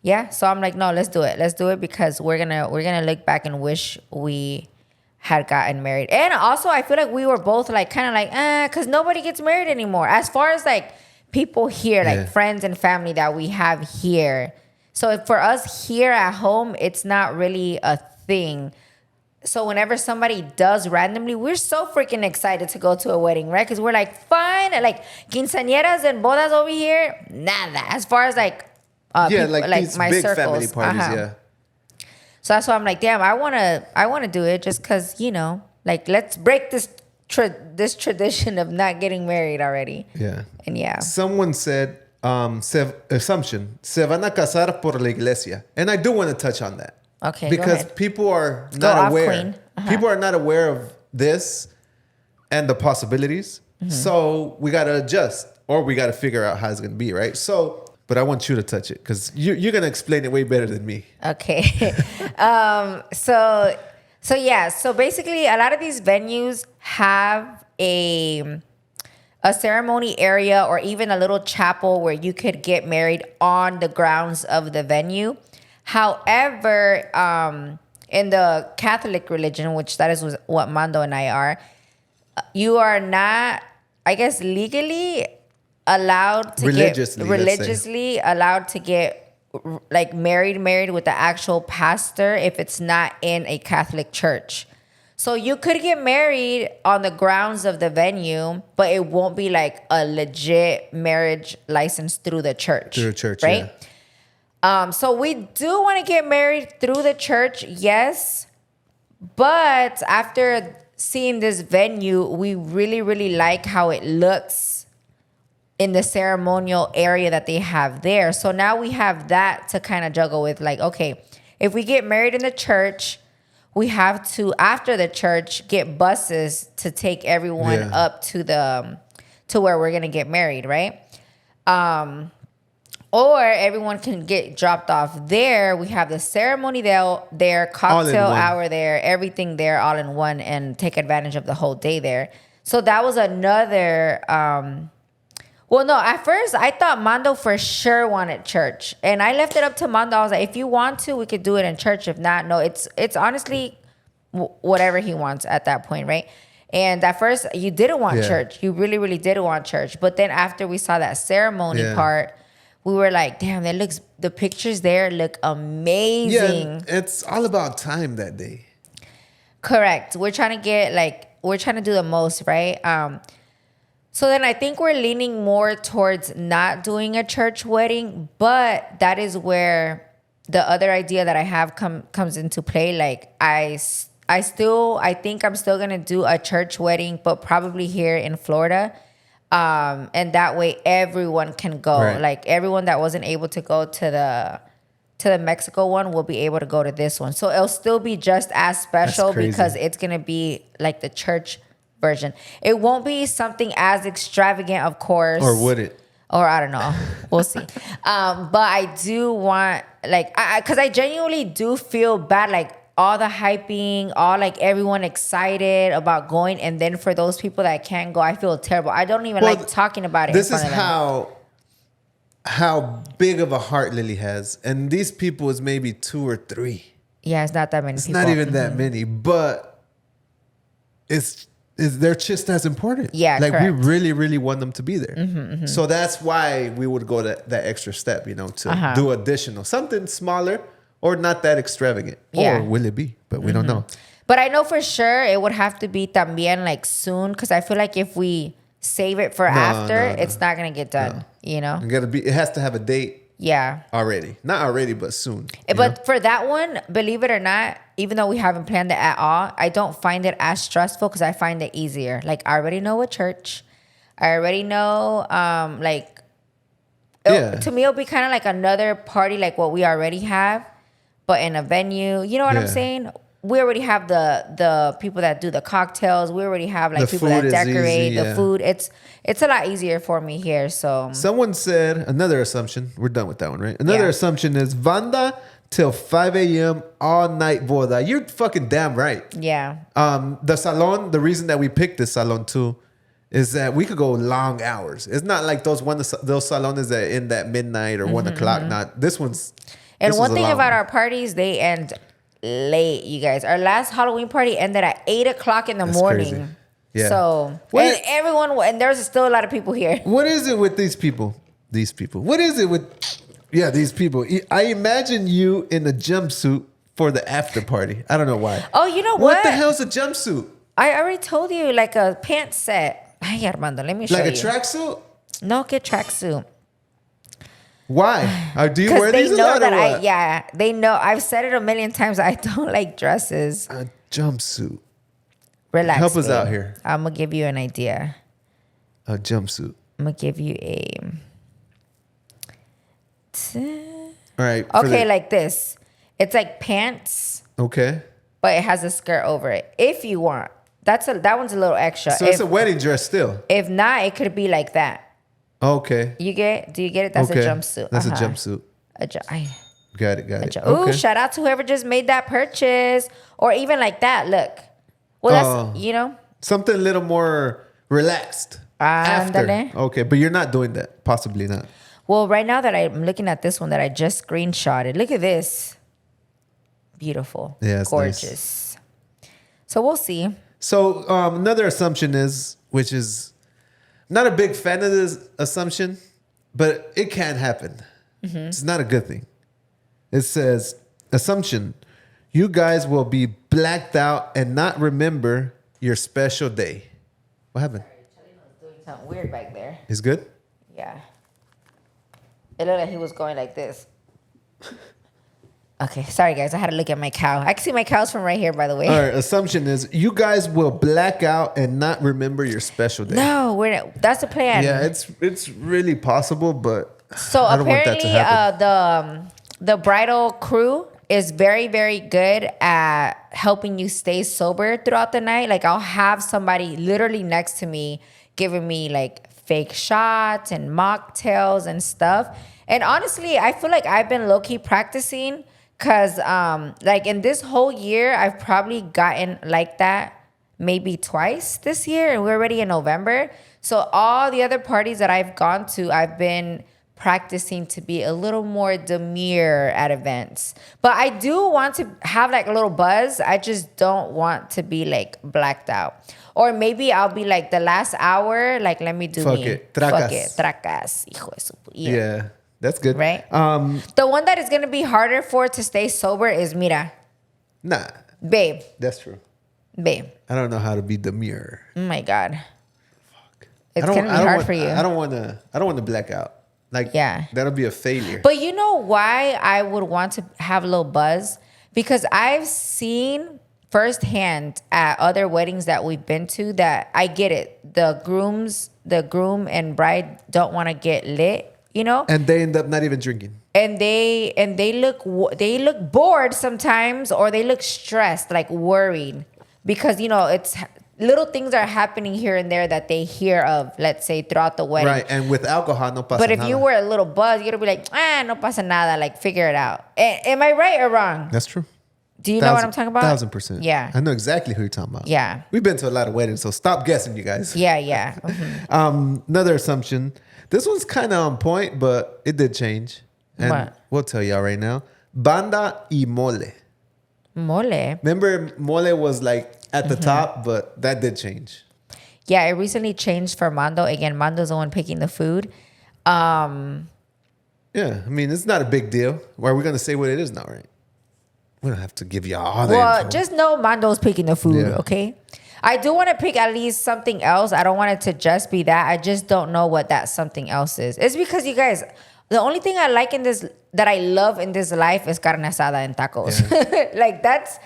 yeah, so I'm like, no, let's do it because we're gonna look back and wish we had gotten married. And also, I feel like we were both because nobody gets married anymore. As far as people here, friends and family that we have here. So for us here at home, it's not really a thing. So whenever somebody does randomly, we're so freaking excited to go to a wedding, right? Because we're like, fine, quinceañeras and bodas over here, nada. As far as people, these my big circles. family parties, yeah. So that's why I'm like, damn, I wanna do it just because let's break this tradition of not getting married already. Yeah. And yeah. Someone said, assumption, se van a casar por la iglesia. And I do want to touch on that. Okay, because people are not aware. People are not aware of this and the possibilities. So we got to adjust or we got to figure out how it's going to be, right? So, but I want you to touch it because you're going to explain it way better than me. Okay. So basically a lot of these venues have a a ceremony area or even a little chapel where you could get married on the grounds of the venue. However, in the Catholic religion, which that is what Mando and I are, you are not, I guess, legally allowed to religiously allowed to get like married with the actual pastor if it's not in a Catholic church. So you could get married on the grounds of the venue, but it won't be like a legit marriage license through the church. Through the church, right? Yeah. So we do want to get married through the church, yes. But after seeing this venue, we really, really like how it looks in the ceremonial area that they have there. So now we have that to kind of juggle with. Like, okay, if we get married in the church, we have to, after the church, get buses to take everyone up to where we're gonna get married, right? Or everyone can get dropped off there. We have the ceremony there, cocktail hour there, everything there, all in one, and take advantage of the whole day there. So that was another. Well, no, at first I thought Mando for sure wanted church. And I left it up to Mando. I was like, if you want to, we could do it in church. If not, no, it's honestly whatever he wants at that point, right? And at first you didn't want church. You really, really didn't want church. But then after we saw that ceremony part, we were like, damn, the pictures there look amazing. Yeah, it's all about time that day. Correct. We're trying to do the most, right? So then I think we're leaning more towards not doing a church wedding, but that is where the other idea that I have comes into play. Like I think I'm still gonna do a church wedding, but probably here in Florida. And that way everyone can go. Right. Like everyone that wasn't able to go to the Mexico one will be able to go to this one. So it'll still be just as special because it's gonna be like the church version. It won't be something as extravagant, of course. Or would it? Or I don't know. We'll see. But I do want, like, because I genuinely do feel bad, like all the hyping, all like everyone excited about going, and then for those people that can't go, I feel terrible. I don't even like talking about it. This is how big of a heart Lily has, and these people is maybe 2 or 3. Yeah, it's not that many. It's not even that many, but they're just as important. Yeah, like correct. we really, really want them to be there. So that's why we would go that extra step, to do additional something smaller or not that extravagant. Yeah. Or will it be? But we don't know. But I know for sure it would have to be también like soon, because I feel like if we save it for it's not gonna get done. It has to have a date. Yeah. Already. Not already, but soon. But for that one, believe it or not, even though we haven't planned it at all, I don't find it as stressful because I find it easier. Like, I already know what church. I already know, to me, it'll be kind of like another party like what we already have, but in a venue. You know what I'm saying? We already have the people that do the cocktails. We already have like people that decorate the food. It's a lot easier for me here. So someone said another assumption. We're done with that one, right? Another assumption is Vanda till 5 a.m. all night boda. You're fucking damn right. Yeah. The salon. The reason that we picked this salon too is that we could go long hours. It's not like those salones that end at midnight or 1 o'clock. Not this one's. And one thing about our parties, they end late, you guys. Our last Halloween party ended at 8 o'clock in the morning. Crazy. Yeah. So and there's still a lot of people here. What is it with these people? What is it with these people? I imagine you in a jumpsuit for the after party. I don't know why. Oh, you know what the hell's a jumpsuit? I already told you, like a pants set. Ay, Armando, let me show you. Like a tracksuit? No, get tracksuit. Why? Do you wear these a lot or what? They know. I've said it a million times. I don't like dresses. A jumpsuit. Relax. Help us out here. I'm going to give you an idea. A jumpsuit. I'm going to give you a... All right. Okay, like this. It's like pants. Okay. But it has a skirt over it. If you want. That one's a little extra. So it's a wedding dress still. If not, it could be like that. Okay. Do you get it? That's a jumpsuit. That's a jumpsuit. Got it. Ooh, shout out to whoever just made that purchase. Or even like that. Look. Well, that's, something a little more relaxed. After. Ándale. Okay, but you're not doing that. Possibly not. Well, right now that I'm looking at this one that I just screenshotted, look at this. Beautiful. Yeah, it's gorgeous. Nice. So we'll see. So another assumption is, which is not a big fan of this assumption, but it can happen. It's not a good thing. It says, assumption, you guys will be blacked out and not remember your special day. What happened? Doing something weird back there. Is good? Yeah. It looked like he was going like this. Okay, sorry guys. I had to look at my cow. I can see my cows from right here, by the way. All right, assumption is you guys will black out and not remember your special day. No, that's the plan. Yeah, it's really possible, but so I don't want that to apparently the bridal crew is very, very good at helping you stay sober throughout the night. Like I'll have somebody literally next to me giving me like fake shots and mocktails and stuff. And honestly, I feel like I've been low-key practicing because like in this whole year, I've probably gotten like that maybe twice this year. And we're already in November. So all the other parties that I've gone to, I've been practicing to be a little more demure at events. But I do want to have like a little buzz. I just don't want to be like blacked out. Or maybe I'll be like the last hour, like let me do Fuck me. it. Tracas. Fuck it. Tracas. Hijo de su... Yeah, that's good. Right? The one that is going to be harder for to stay sober is Mira. Nah. Babe. That's true. Babe. I don't know how to be demure. Oh my God. Fuck. It's going to be hard for you. I don't want to black out. Like, yeah. That'll be a failure. But you know why I would want to have a little buzz? Because I've seen firsthand at other weddings that we've been to that I get it. The groom and bride don't want to get lit, you know? And they end up not even drinking. And they look bored sometimes, or they look stressed, like worried, because you know it's little things are happening here and there that they hear of, let's say throughout the wedding. Right, and with alcohol, no pasa But if nada. you were a little buzzed, you'd be like, no pasa nada, like figure it out. Am I right or wrong? That's true. Do you know what I'm talking about? 1000%. Yeah. I know exactly who you're talking about. Yeah. We've been to a lot of weddings, so stop guessing, you guys. Yeah. Mm-hmm. Another assumption. This one's kind of on point, but it did change. And What? we'll tell y'all right now. Banda y mole. Mole. Remember, mole was like at the top, but that did change. Yeah, it recently changed for Mando. Again, Mando's the one picking the food. Yeah, I mean, it's not a big deal. Are we going to say what it is now, right? We don't have to give y'all all the info. Just know Mando's picking the food, Yeah. okay? I do want to pick at least something else. I don't want it to just be that. I just don't know what that something else is. It's because, you guys, the only thing I like in this, that I love in this life is carne asada and tacos. Yeah. Like, that's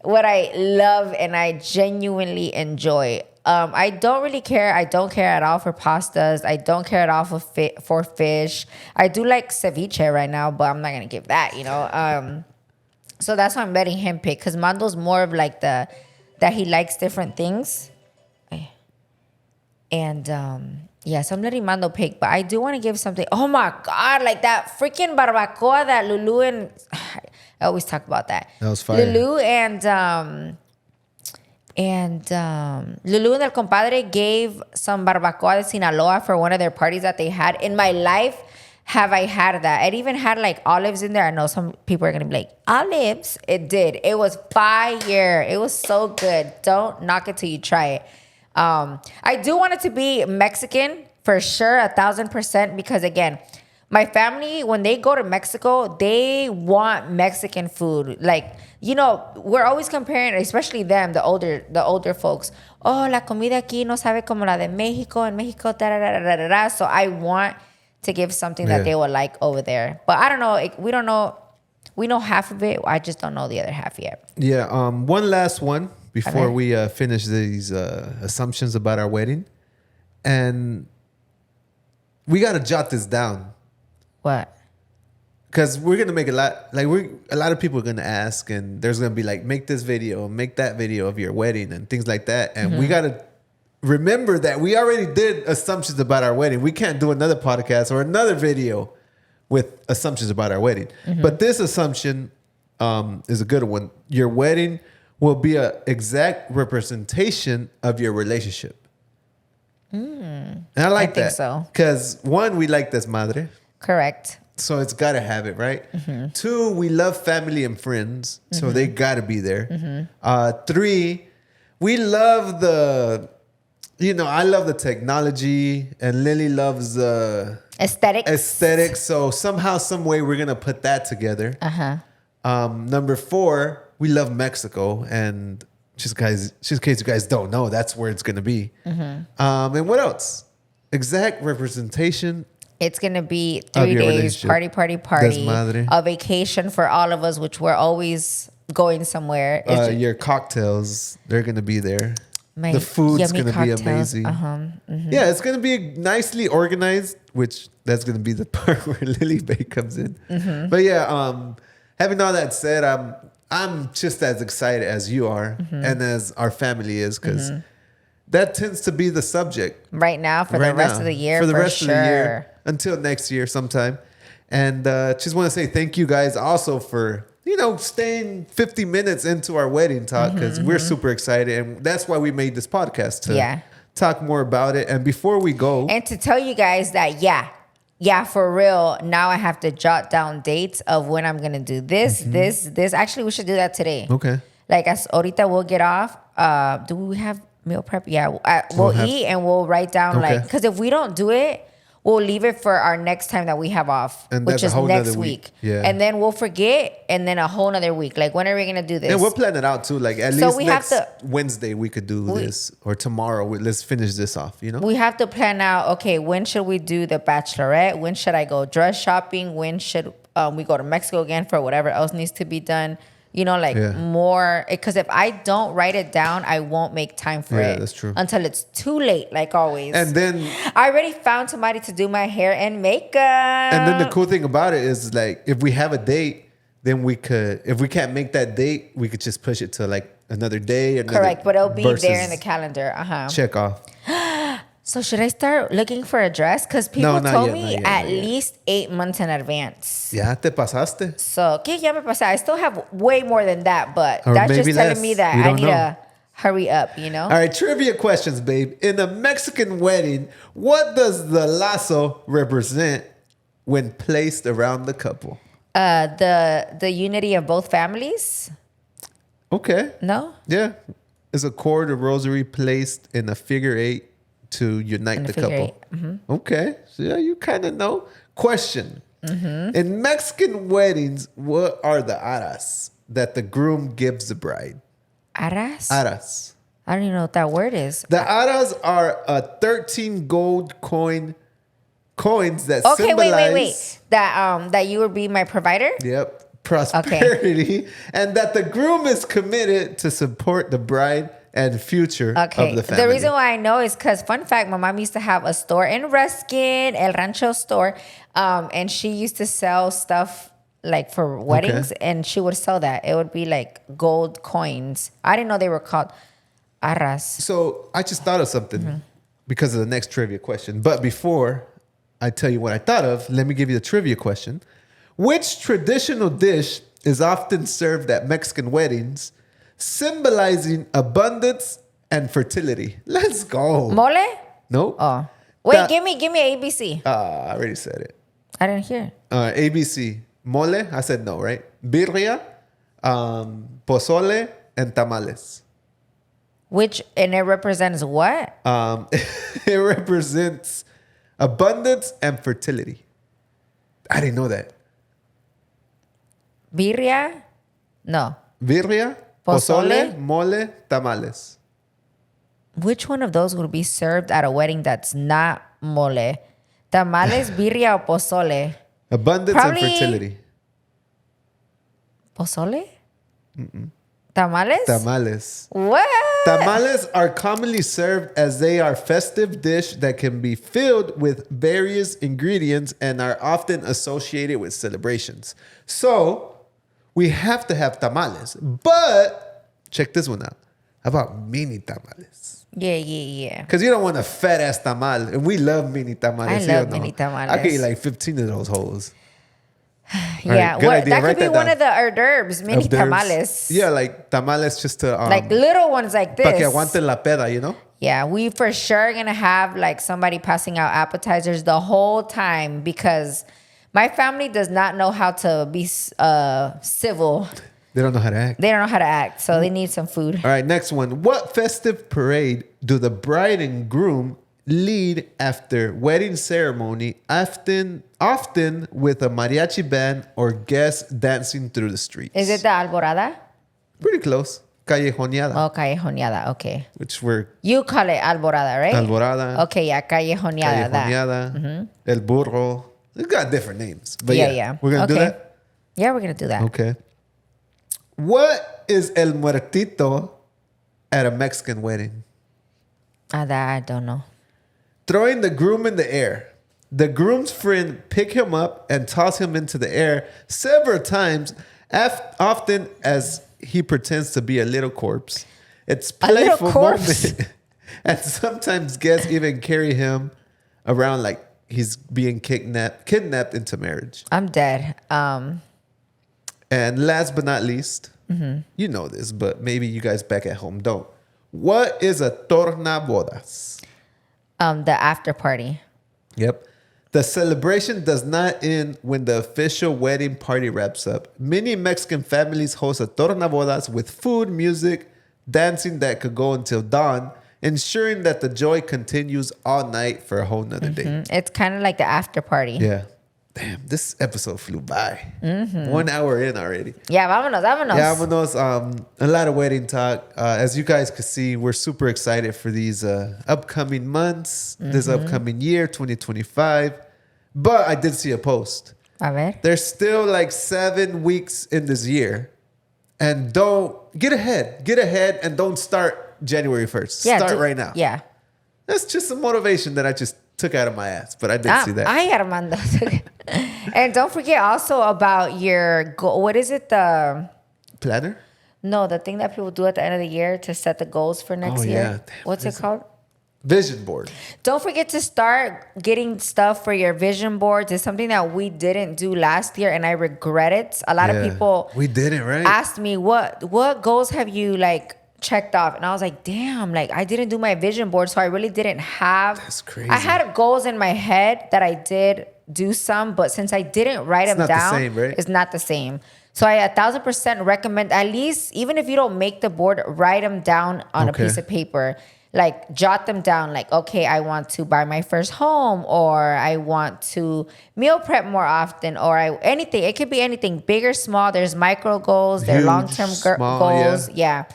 what I love and I genuinely enjoy. I don't really care. I don't care at all for pastas. I don't care at all for fish. I do like ceviche right now, but I'm not going to give that, you know? So that's why I'm letting him pick, because Mando's more of like that he likes different things. And yeah, so I'm letting Mando pick, but I do want to give something. Oh my God, like that freaking barbacoa that Lulu and I always talk about that. That was fire. Lulu and Lulu and El Compadre gave some barbacoa de Sinaloa for one of their parties that they had. In my life, have I had that? It even had like olives in there. I know some people are going to be like, olives? It did. It was fire. It was so good. Don't knock it till you try it. I do want it to be Mexican for sure, 1000%, because again, my family, when they go to Mexico, they want Mexican food. Like, you know, we're always comparing, especially them, the older folks. Oh, la comida aquí no sabe como la de Mexico. En Mexico, tarararara. So I want to give something that they will like over there. But I don't know. We don't know. We know half of it. I just don't know the other half yet. Yeah. One last one before we finish these assumptions about our wedding. And we got to jot this down. What? Because we're going to make a lot of people are going to ask, and there's going to be like, make this video, make that video of your wedding and things like that. And we got to remember that we already did assumptions about our wedding. We can't do another podcast or another video with assumptions about our wedding. But this assumption is a good one. Your wedding will be an exact representation of your relationship. And I like think that. so. Because one, we like desmadre. Correct. So it's got to have it, right? Two, we love family and friends. So they got to be there. Three, we love I love the technology, and Lily loves the aesthetics. So somehow, some way, we're going to put that together. Number four, we love Mexico. And just in case you guys don't know, that's where it's going to be. And what else? Exact representation. It's going to be 3 days, party, Desmadre. a vacation for all of us, which we're always going somewhere. Your cocktails, they're going to be there. My the food's yummy going to be cocktails. amazing. Yeah, it's going to be nicely organized, which that's going to be the part where Lily Bay comes in. But yeah, having all that said, I'm just as excited as you are and as our family is, because that tends to be the subject right now for the rest of the year. For the rest of the year until next year sometime. And just want to say thank you guys also for staying 50 minutes into our wedding talk, because we're super excited, and that's why we made this podcast to talk more about it. And before we go, and to tell you guys that for real, now I have to jot down dates of when I'm gonna do this. Actually, we should do that today. Okay. Like as ahorita we'll get off. Do we have meal prep? Yeah, we'll eat and we'll write down because if we don't do it, we'll leave it for our next time that we have off, and which is next week. Yeah. And then we'll forget, and then a whole nother week. Like, when are we going to do this? And we'll plan it out too. Like, at least next Wednesday we could do this, or tomorrow. Let's finish this off, We have to plan out, okay, when should we do the bachelorette? When should I go dress shopping? When should we go to Mexico again for whatever else needs to be done? More, because if I don't write it down, I won't make time for it. Yeah, that's true. Until it's too late, like always. And then I already found somebody to do my hair and makeup. And then the cool thing about it is, like, if we have a date, then we could, if we can't make that date, we could just push it to like another day. Correct, but it'll be there in the calendar. Check off. So should I start looking for a dress? Because people told me at least 8 months in advance. Ya te pasaste. So, ¿qué ya me pasé? I still have way more than that, but that's just telling me that I need to hurry up, All right, trivia questions, babe. In a Mexican wedding, what does the lazo represent when placed around the couple? The unity of both families. Okay. No? Yeah. It's a cord or rosary placed in a figure 8 to unite the couple. Okay. So yeah, you kind of know. Question. In Mexican weddings, what are the aras that the groom gives the bride? Aras? Aras. I don't even know what that word is. The aras are 13 gold coins that symbolize... Wait. That you would be my provider? Yep. Prosperity. Okay. And that the groom is committed to support the bride and future of the family. The reason why I know is because, fun fact, my mom used to have a store in Ruskin, El Rancho store, and she used to sell stuff like for weddings, and she would sell that. It would be like gold coins. I didn't know they were called arras. So I just thought of something because of the next trivia question. But before I tell you what I thought of, let me give you the trivia question. Which traditional dish is often served at Mexican weddings, symbolizing abundance and fertility? Let's go. Mole? Nope. Oh. Wait, give me ABC. I already said it. I didn't hear it. ABC. Mole, I said no, right? Birria, pozole, and tamales. And it represents what? It represents abundance and fertility. I didn't know that. Birria? No. Birria, pozole, mole, tamales. Which one of those would be served at a wedding that's not mole? Tamales, birria, or pozole? Abundance and fertility. Pozole? Tamales? Tamales. What? Tamales are commonly served as they are festive dish that can be filled with various ingredients and are often associated with celebrations. So we have to have tamales. But check this one out. How about mini tamales? Yeah. Because you don't want a fat ass tamal. And we love mini tamales. I love mini tamales. I could eat like 15 of those holes. Yeah, right, that could be one of the hors d'oeuvres, mini tamales. Yeah, like tamales just to... like little ones like this. Para que aguanten la peda, Yeah, we for sure gonna have like somebody passing out appetizers the whole time because my family does not know how to be civil. They don't know how to act. They don't know how to act, so they need some food. All right, next one. What festive parade do the bride and groom lead after wedding ceremony, often with a mariachi band or guests dancing through the streets? Is it the alborada? Pretty close. Callejoneada. Oh, callejoneada. Okay. Which we're... You call it alborada, right? Alborada. Okay, yeah, callejoneada. Callejoneada. El burro. They've got different names. But Yeah. We're going to do that? Yeah, we're going to do that. Okay. What is el muertito at a Mexican wedding? That I don't know. Throwing the groom in the air. The groom's friend pick him up and toss him into the air several times, often as he pretends to be a little corpse. It's playful moment. And sometimes guests even carry him around like he's being kidnapped into marriage. I'm dead. And last but not least, you know this, but maybe you guys back at home don't. What is a tornabodas? The after party. Yep. The celebration does not end when the official wedding party wraps up. Many Mexican families host a tornabodas with food, music, dancing that could go until dawn, ensuring that the joy continues all night for a whole nother day. It's kind of like the after party. Yeah. Damn, this episode flew by. 1 hour in already. Yeah, vámonos. Yeah, vámonos. A lot of wedding talk. As you guys can see, we're super excited for these upcoming months, this upcoming year, 2025. But I did see a post. A ver. There's still like 7 weeks in this year. And don't get ahead and don't start January 1st. Yeah, start right now. Yeah. That's just some motivation that I just took out of my ass, but I did see that. Ay, Armando. And don't forget also about your goal. What is it? The planner? No, the thing that people do at the end of the year to set the goals for next year. Yeah. Damn, What's it called? Vision board. Don't forget to start getting stuff for your vision boards. It's something that we didn't do last year, and I regret it. A lot of people we didn't, right? Asked me what goals have you like checked off, and I was like, damn, like I didn't do my vision board, so I really didn't have. That's crazy. I had goals in my head that I did do some, but since I didn't write them down, the same, right? It's not the same. So I 1,000% recommend, at least even if you don't make the board, write them down on a piece of paper. Like jot them down, like, okay, I want to buy my first home, or I want to meal prep more often, or anything. It could be anything, big or small. There's micro goals, there are long-term goals. Yeah.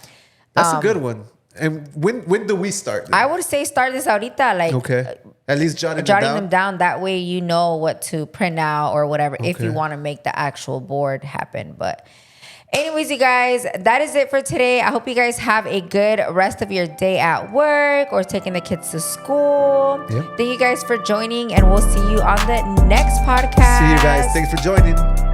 That's a good one. And when do we start then? I would say start this ahorita, like at least jotting them down. That way you know what to print out or whatever if you want to make the actual board happen. But anyways, you guys, that is it for today. I hope you guys have a good rest of your day at work or taking the kids to school. Yep. Thank you guys for joining, and we'll see you on the next podcast. See you guys. Thanks for joining.